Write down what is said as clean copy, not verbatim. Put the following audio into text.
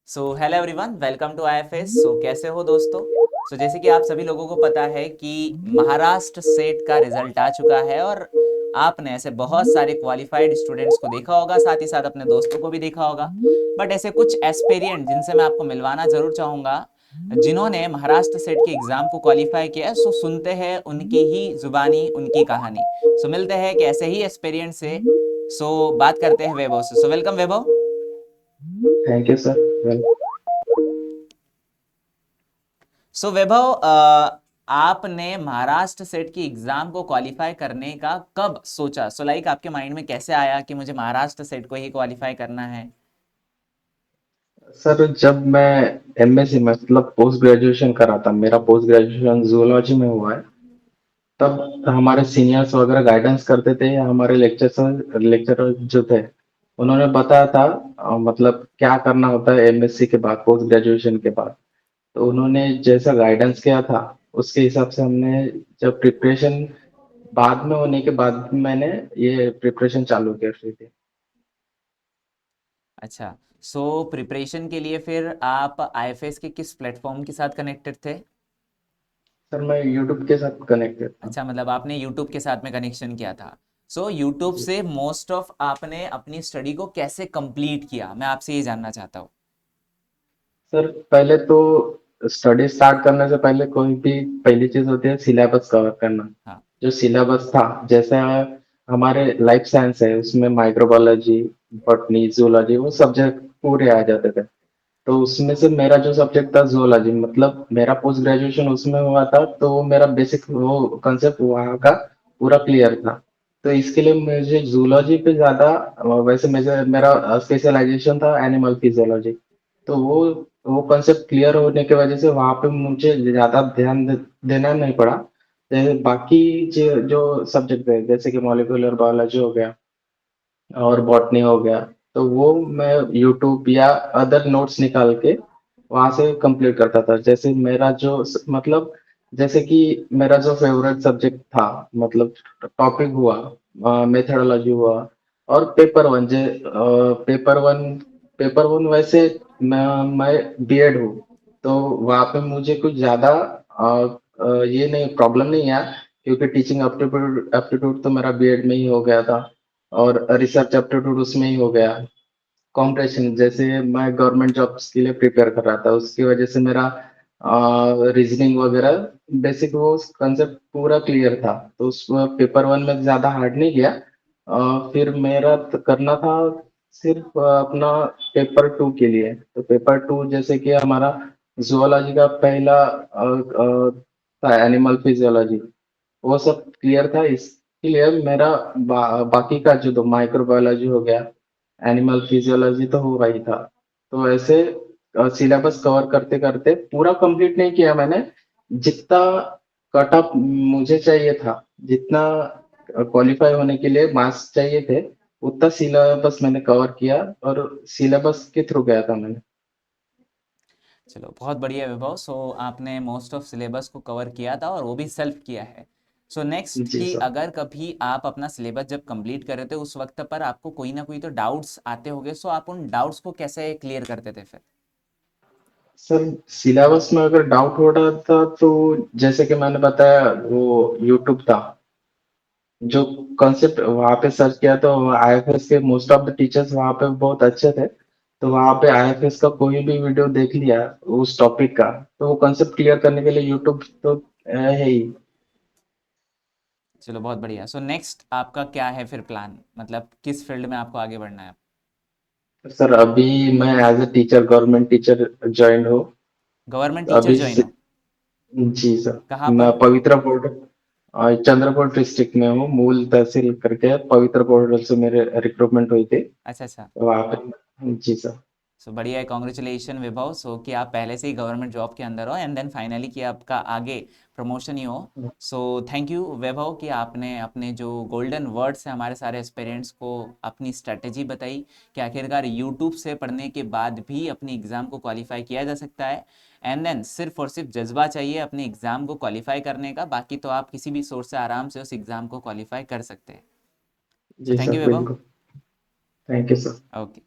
Hello everyone, welcome to IFS. कैसे हो दोस्तों? जैसे कि आप सभी लोगों को पता है कि महाराष्ट्र सेट का रिजल्ट आ चुका है और आपने ऐसे बहुत सारे क्वालिफाइड स्टूडेंट्स को देखा होगा, साथ ही साथ अपने दोस्तों को भी देखा होगा। बट ऐसे कुछ एस्पिरेंट जिनसे मैं आपको मिलवाना जरूर चाहूँगा, जिन्होंने महाराष्ट्र सेट के एग्ज़ाम को क्वालिफाई किया। सुनते हैं उनकी ही जुबानी, उनकी कहानी। मिलते हैं कि ऐसे ही एस्पिरेंट से बात करते हैं वैभव से। Welcome Vaibhav. Thank you sir. Well, Vaibhav, आपने महाराष्ट्र सेट की एग्जाम को क्वालिफाई करने का कब सोचा? लाइक आपके माइंड में कैसे आया कि मुझे महाराष्ट्र सेट को ही क्वालिफाई करना है? सर जब मैं एमएससी मतलब पोस्ट ग्रेजुएशन कर रहा था, मेरा पोस्ट ग्रेजुएशन जूलॉजी में हुआ है। तब हमारे सीनियर्स वगैरह गाइडेंस करते थे, हमारे लेक्चरर जो थे उन्होंने बताया था मतलब क्या करना होता है एमएससी के बाद, पोस्ट ग्रेजुएशन के बाद। तो उन्होंने जैसा गाइडेंस किया था उसके हिसाब से हमने जब प्रिपरेशन बाद में होने के बाद मैंने ये प्रिपरेशन चालू कर दी थी। अच्छा। प्रिपरेशन के लिए फिर आप आईएफएस के किस प्लेटफॉर्म के साथ कनेक्टेड थे? सर मैं यूट्यूब के साथ कनेक्टेड था। अच्छा, मतलब आपने यूट्यूब के साथ में कनेक्शन किया था। यूट्यूब जी से मोस्ट ऑफ आपने अपनी स्टडी को कैसे कंप्लीट किया, मैं आपसे ये जानना चाहता हूँ। सर, पहले तो स्टडी स्टार्ट करने से पहले कोई भी पहली चीज होती है सिलेबस कवर करना। हाँ। जो सिलेबस था, जैसे हमारे लाइफ साइंस है उसमें माइक्रोबायोलॉजी, बॉटनी, जूलॉजी वो सब्जेक्ट पूरे आ जाते थे। तो उसमें से मेरा जो सब्जेक्ट था जूलॉजी, मतलब मेरा पोस्ट ग्रेजुएशन उसमें हुआ था, तो वो मेरा बेसिक वो कंसेप्ट वहाँ का पूरा क्लियर था। तो इसके लिए मुझे जूलॉजी पे ज्यादा वैसे मुझे मेरा स्पेशलाइजेशन था एनिमल फिजियोलॉजी। तो वो कंसेप्ट क्लियर होने की वजह से वहां पे मुझे ज्यादा देना नहीं पड़ा। जैसे बाकी जो सब्जेक्ट है जैसे कि मॉलिक्यूलर बायोलॉजी हो गया और बॉटनी हो गया, तो वो मैं यूट्यूब या अदर नोट्स निकाल के वहां से कंप्लीट करता था। जैसे मेरा जो मतलब जैसे कि मेरा जो फेवरेट सब्जेक्ट था, मतलब टॉपिक हुआ, मेथडोलॉजी हुआ और पेपर वन। जे पेपर वन पेपर वन वैसे मैं बीएड हूँ, तो वहाँ पे मुझे कुछ ज्यादा ये नहीं प्रॉब्लम नहीं आया, क्योंकि टीचिंग एप्टीट्यूड एप्टीट्यूड तो मेरा बीएड में ही हो गया था और रिसर्च एप्टीट्यूड उसमें ही हो गया। कंपटीशन जैसे मैं गवर्नमेंट जॉब्स के लिए प्रिपेयर कर रहा था, उसकी वजह से मेरा रीजनिंग वगैरह बेसिक वो कंसेप्ट पूरा क्लियर था। तो उस पेपर वन में ज्यादा हार्ड नहीं किया। फिर मेरा करना था सिर्फ अपना पेपर टू के लिए। तो पेपर टू जैसे कि हमारा जुअलॉजी का पहला था एनिमल फिजियोलॉजी, वो सब क्लियर था। इसके लिए मेरा बाकी का जो दो माइक्रोबायोलॉजी हो गया, एनिमल फिजियोलॉजी तो हुआ ही था। तो ऐसे सिलेबस कवर करते करते पूरा कंप्लीट नहीं किया मैंने। जितना कट ऑफ मुझे चाहिए था, जितना क्वालिफाई होने के लिए मार्क्स चाहिए थे, उतना सिलेबस मैंने कवर किया और सिलेबस के थ्रू गया था मैंने। चलो, बहुत बढ़िया वैभव। आपने मोस्ट ऑफ सिलेबस को कवर किया था और वो भी सेल्फ किया है। नेक्स्ट जी कि सर। अगर कभी आप अपना सिलेबस जब कंप्लीट कर रहे थे उस वक्त पर आपको कोई ना कोई तो डाउट्स आते होंगे। आप उन डाउट्स को कैसे क्लियर करते थे फिर? सर सिलेबस में अगर डाउट हो रहा था तो जैसे कि मैंने बताया वो यूट्यूब था, जो कॉन्सेप्ट वहां पे सर्च किया तो आईएफएस के मोस्ट ऑफ द टीचर्स वहां पे बहुत अच्छे थे। तो वहां पे आईएफएस का कोई भी वीडियो देख लिया उस टॉपिक का, तो वो कॉन्सेप्ट क्लियर करने के लिए यूट्यूब तो है ही। चलो, बहुत बढ़िया। नेक्स्ट आपका क्या है फिर प्लान, मतलब किस फील्ड में आपको आगे बढ़ना है? सर अभी मैं as a teacher, government teacher join हूँ गवर्नमेंट टीचर अभी ज्वाइन हो? जी सर। कहाँ मैं पर? पवित्र पोर्टल, चंद्रपुर डिस्ट्रिक्ट में हूँ, मूल तहसील करके पवित्र पोर्टल से मेरे रिक्रूटमेंट हुई थी। अच्छा अच्छा। वहाँ पे जी सर। बढ़िया है, कॉन्ग्रेचुलेशन विभव। कि आप पहले से ही गवर्नमेंट जॉब के अंदर हो एंड देन फाइनली कि आपका आगे प्रमोशन ही हो। थैंक यू वैभव कि आपने अपने जो गोल्डन वर्ड्स हैं हमारे सारे एस्पिरेंट्स को अपनी स्ट्रेटेजी बताई कि आखिरकार यूट्यूब से पढ़ने के बाद भी अपनी एग्ज़ाम को क्वालिफाई किया जा सकता है। एंड देन सिर्फ और सिर्फ जज्बा चाहिए अपने एग्ज़ाम को क्वालिफाई करने का, बाकी तो आप किसी भी सोर्स से आराम से उस एग्ज़ाम को क्वालिफाई कर सकते हैं। जी थैंक सर यू वैभव। बिल्कुल। Thank you sir. ओके।